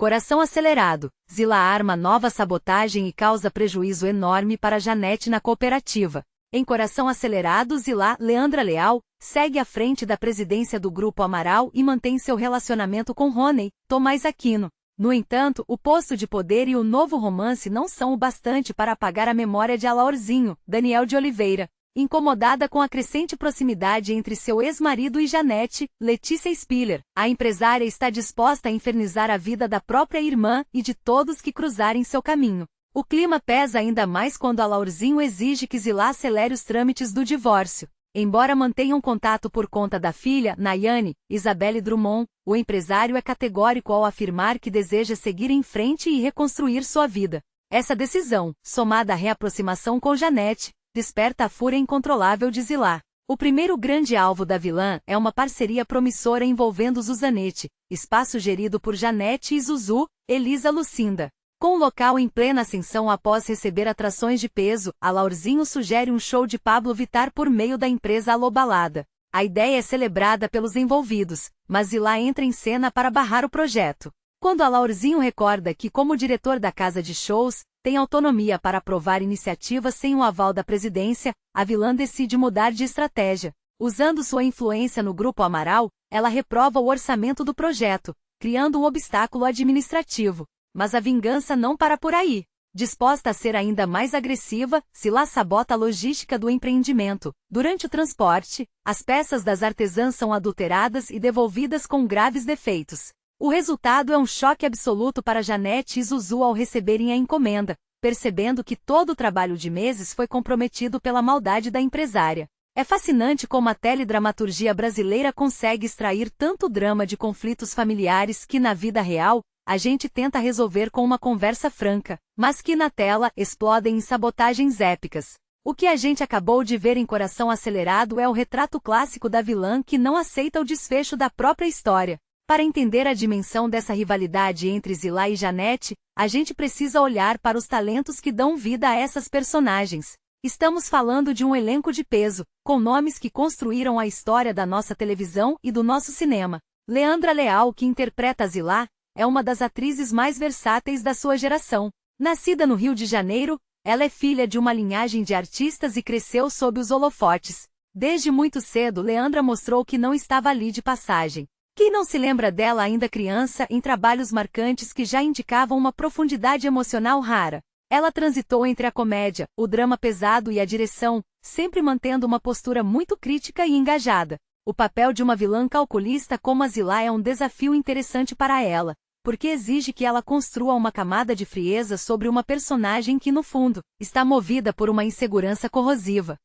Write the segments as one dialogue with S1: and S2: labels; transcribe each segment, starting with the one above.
S1: Coração acelerado. Zila arma nova sabotagem e causa prejuízo enorme para Janete na cooperativa. Em Coração acelerado, Zila, Leandra Leal, segue à frente da presidência do Grupo Amaral e mantém seu relacionamento com Rony, Tomás Aquino. No entanto, o posto de poder e o novo romance não são o bastante para apagar a memória de Alaorzinho, Daniel de Oliveira. Incomodada com a crescente proximidade entre seu ex-marido e Janete, Letícia Spiller, a empresária está disposta a infernizar a vida da própria irmã e de todos que cruzarem seu caminho. O clima pesa ainda mais quando Alaorzinho exige que Zila acelere os trâmites do divórcio. Embora mantenham contato por conta da filha, Nayane, Isabelle Drummond, o empresário é categórico ao afirmar que deseja seguir em frente e reconstruir sua vida. Essa decisão, somada à reaproximação com Janete, desperta a fúria incontrolável de Zila. O primeiro grande alvo da vilã é uma parceria promissora envolvendo Zuzanete, espaço gerido por Janete e Zuzu, Elisa Lucinda. Com o local em plena ascensão após receber atrações de peso, Alaorzinho sugere um show de Pablo Vittar por meio da empresa Alô Balada. A ideia é celebrada pelos envolvidos, mas Zila entra em cena para barrar o projeto. Quando Alaorzinho recorda que, como diretor da casa de shows, tem autonomia para aprovar iniciativas sem o aval da presidência, a vilã decide mudar de estratégia. Usando sua influência no Grupo Amaral, ela reprova o orçamento do projeto, criando um obstáculo administrativo. Mas a vingança não para por aí. Disposta a ser ainda mais agressiva, Zila sabota a logística do empreendimento. Durante o transporte, as peças das artesãs são adulteradas e devolvidas com graves defeitos. O resultado é um choque absoluto para Janete e Zuzu ao receberem a encomenda, percebendo que todo o trabalho de meses foi comprometido pela maldade da empresária. É fascinante como a teledramaturgia brasileira consegue extrair tanto drama de conflitos familiares que, na vida real, a gente tenta resolver com uma conversa franca, mas que na tela explodem em sabotagens épicas. O que a gente acabou de ver em Coração Acelerado é o retrato clássico da vilã que não aceita o desfecho da própria história. Para entender a dimensão dessa rivalidade entre Zila e Janete, a gente precisa olhar para os talentos que dão vida a essas personagens. Estamos falando de um elenco de peso, com nomes que construíram a história da nossa televisão e do nosso cinema. Leandra Leal, que interpreta Zila, é uma das atrizes mais versáteis da sua geração. Nascida no Rio de Janeiro, ela é filha de uma linhagem de artistas e cresceu sob os holofotes. Desde muito cedo, Leandra mostrou que não estava ali de passagem. Quem não se lembra dela ainda criança em trabalhos marcantes que já indicavam uma profundidade emocional rara? Ela transitou entre a comédia, o drama pesado e a direção, sempre mantendo uma postura muito crítica e engajada. O papel de uma vilã calculista como a Zila é um desafio interessante para ela, porque exige que ela construa uma camada de frieza sobre uma personagem que, no fundo, está movida por uma insegurança corrosiva.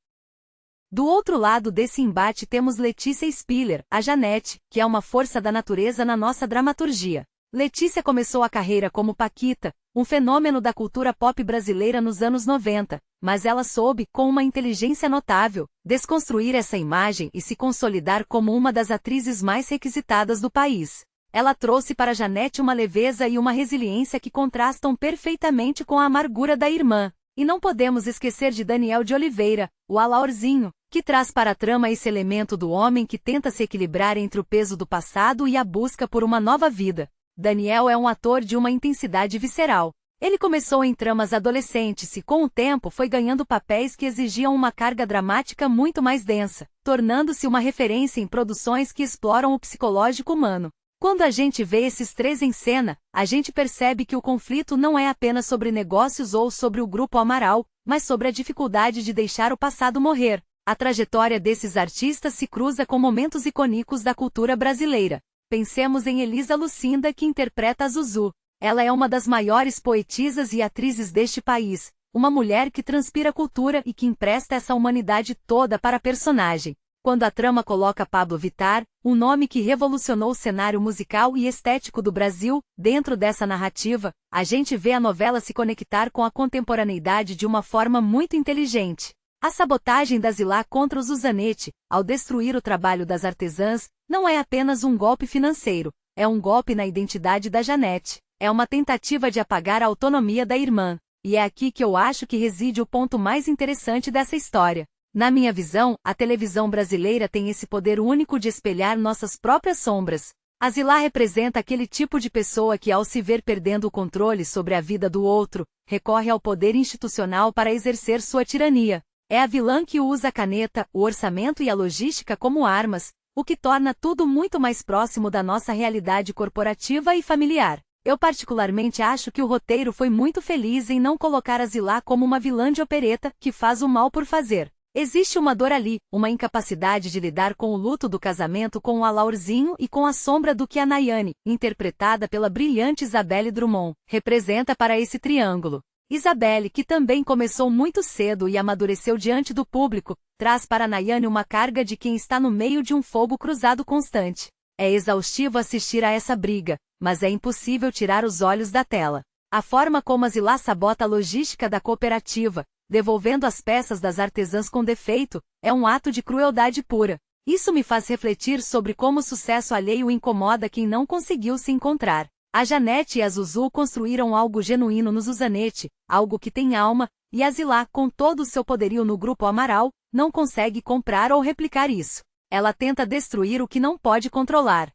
S1: Do outro lado desse embate temos Letícia Spiller, a Janete, que é uma força da natureza na nossa dramaturgia. Letícia começou a carreira como Paquita, um fenômeno da cultura pop brasileira nos anos 90, mas ela soube, com uma inteligência notável, desconstruir essa imagem e se consolidar como uma das atrizes mais requisitadas do país. Ela trouxe para Janete uma leveza e uma resiliência que contrastam perfeitamente com a amargura da irmã. E não podemos esquecer de Daniel de Oliveira, o Alaorzinho, que traz para a trama esse elemento do homem que tenta se equilibrar entre o peso do passado e a busca por uma nova vida. Daniel é um ator de uma intensidade visceral. Ele começou em tramas adolescentes e, com o tempo, foi ganhando papéis que exigiam uma carga dramática muito mais densa, tornando-se uma referência em produções que exploram o psicológico humano. Quando a gente vê esses três em cena, a gente percebe que o conflito não é apenas sobre negócios ou sobre o Grupo Amaral, mas sobre a dificuldade de deixar o passado morrer. A trajetória desses artistas se cruza com momentos icônicos da cultura brasileira. Pensemos em Elisa Lucinda, que interpreta a Zuzu. Ela é uma das maiores poetisas e atrizes deste país, uma mulher que transpira cultura e que empresta essa humanidade toda para a personagem. Quando a trama coloca Pablo Vittar, um nome que revolucionou o cenário musical e estético do Brasil, dentro dessa narrativa, a gente vê a novela se conectar com a contemporaneidade de uma forma muito inteligente. A sabotagem da Zila contra o Zuzanete, ao destruir o trabalho das artesãs, não é apenas um golpe financeiro, é um golpe na identidade da Janete. É uma tentativa de apagar a autonomia da irmã. E é aqui que eu acho que reside o ponto mais interessante dessa história. Na minha visão, a televisão brasileira tem esse poder único de espelhar nossas próprias sombras. A Zilá representa aquele tipo de pessoa que, ao se ver perdendo o controle sobre a vida do outro, recorre ao poder institucional para exercer sua tirania. É a vilã que usa a caneta, o orçamento e a logística como armas, o que torna tudo muito mais próximo da nossa realidade corporativa e familiar. Eu particularmente acho que o roteiro foi muito feliz em não colocar a Zilá como uma vilã de opereta que faz o mal por fazer. Existe uma dor ali, uma incapacidade de lidar com o luto do casamento com o Alaurzinho e com a sombra do que a Nayane, interpretada pela brilhante Isabelle Drummond, representa para esse triângulo. Isabelle, que também começou muito cedo e amadureceu diante do público, traz para Nayane uma carga de quem está no meio de um fogo cruzado constante. É exaustivo assistir a essa briga, mas é impossível tirar os olhos da tela. A forma como a Zilá sabota a logística da cooperativa, devolvendo as peças das artesãs com defeito, é um ato de crueldade pura. Isso me faz refletir sobre como o sucesso alheio incomoda quem não conseguiu se encontrar. A Janete e a Zuzu construíram algo genuíno no Zuzanete, algo que tem alma, e a Zilá, com todo o seu poderio no Grupo Amaral, não consegue comprar ou replicar isso. Ela tenta destruir o que não pode controlar.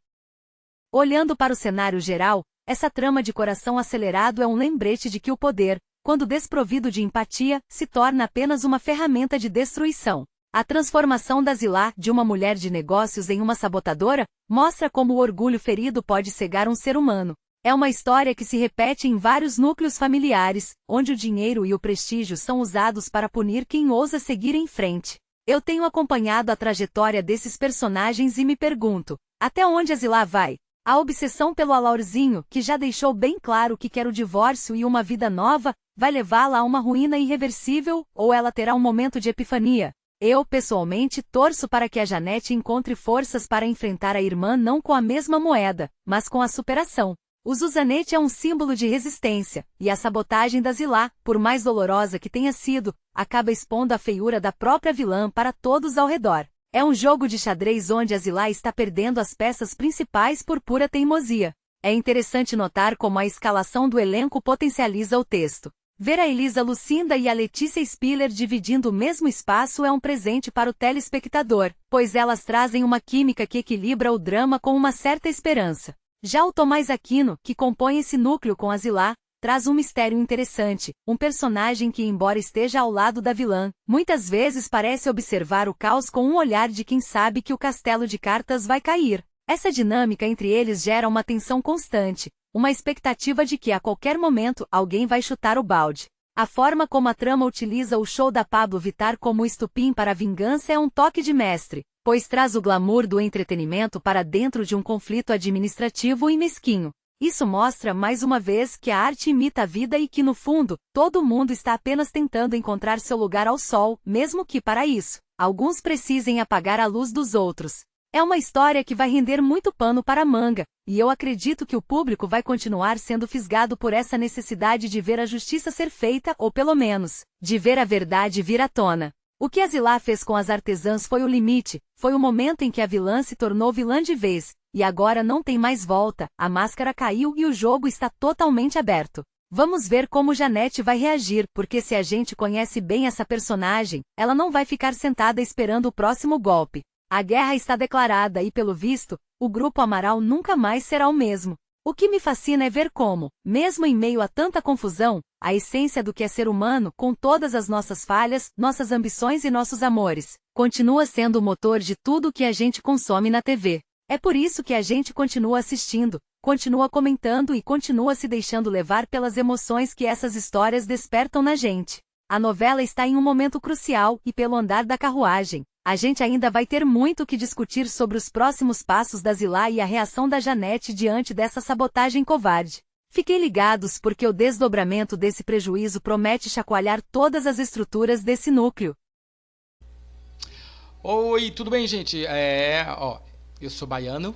S1: Olhando para o cenário geral, essa trama de coração acelerado é um lembrete de que o poder, quando desprovido de empatia, se torna apenas uma ferramenta de destruição. A transformação da Zilá, de uma mulher de negócios em uma sabotadora, mostra como o orgulho ferido pode cegar um ser humano. É uma história que se repete em vários núcleos familiares, onde o dinheiro e o prestígio são usados para punir quem ousa seguir em frente. Eu tenho acompanhado a trajetória desses personagens e me pergunto, até onde a Zilá vai? A obsessão pelo Alaurzinho, que já deixou bem claro que quer o divórcio e uma vida nova, vai levá-la a uma ruína irreversível, ou ela terá um momento de epifania? Eu, pessoalmente, torço para que a Janete encontre forças para enfrentar a irmã não com a mesma moeda, mas com a superação. O Zuzanete é um símbolo de resistência, e a sabotagem da Zilá, por mais dolorosa que tenha sido, acaba expondo a feiura da própria vilã para todos ao redor. É um jogo de xadrez onde a Zilá está perdendo as peças principais por pura teimosia. É interessante notar como a escalação do elenco potencializa o texto. Ver a Elisa Lucinda e a Letícia Spiller dividindo o mesmo espaço é um presente para o telespectador, pois elas trazem uma química que equilibra o drama com uma certa esperança. Já o Tomás Aquino, que compõe esse núcleo com a Zilá, traz um mistério interessante, um personagem que, embora esteja ao lado da vilã, muitas vezes parece observar o caos com um olhar de quem sabe que o castelo de cartas vai cair. Essa dinâmica entre eles gera uma tensão constante, uma expectativa de que a qualquer momento alguém vai chutar o balde. A forma como a trama utiliza o show da Pablo Vittar como estupim para a vingança é um toque de mestre, pois traz o glamour do entretenimento para dentro de um conflito administrativo e mesquinho. Isso mostra mais uma vez que a arte imita a vida e que no fundo, todo mundo está apenas tentando encontrar seu lugar ao sol, mesmo que para isso, alguns precisem apagar a luz dos outros. É uma história que vai render muito pano para a manga, e eu acredito que o público vai continuar sendo fisgado por essa necessidade de ver a justiça ser feita ou pelo menos, de ver a verdade vir à tona. O que a Zilá fez com as artesãs foi o limite, foi o momento em que a vilã se tornou vilã de vez, e agora não tem mais volta, a máscara caiu e o jogo está totalmente aberto. Vamos ver como Janete vai reagir, porque se a gente conhece bem essa personagem, ela não vai ficar sentada esperando o próximo golpe. A guerra está declarada e, pelo visto, o Grupo Amaral nunca mais será o mesmo. O que me fascina é ver como, mesmo em meio a tanta confusão, a essência do que é ser humano, com todas as nossas falhas, nossas ambições e nossos amores, continua sendo o motor de tudo que a gente consome na TV. É por isso que a gente continua assistindo, continua comentando e continua se deixando levar pelas emoções que essas histórias despertam na gente. A novela está em um momento crucial e, pelo andar da carruagem, a gente ainda vai ter muito o que discutir sobre os próximos passos da Zilá e a reação da Janete diante dessa sabotagem covarde. Fiquem ligados porque o desdobramento desse prejuízo promete chacoalhar todas as estruturas desse núcleo.
S2: Oi, tudo bem, gente? Eu sou baiano,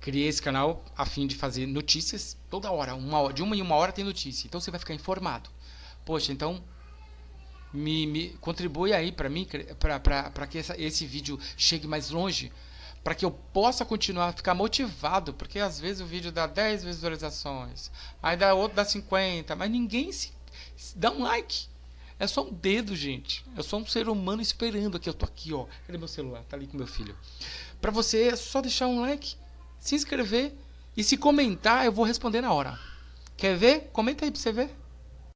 S2: criei esse canal a fim de fazer notícias toda hora, de uma em uma hora tem notícia, então você vai ficar informado. Poxa, então me contribui aí para mim, para que esse vídeo chegue mais longe, para que eu possa continuar a ficar motivado, porque às vezes o vídeo dá 10 visualizações, aí dá outro dá 50, mas ninguém se dá um like. É só um dedo, gente. Eu sou um ser humano esperando aqui. Eu tô aqui, ó. Cadê meu celular? Tá ali com meu filho. Pra você é só deixar um like. se inscrever e se comentar, eu vou responder na hora. Quer ver? Comenta aí pra você ver.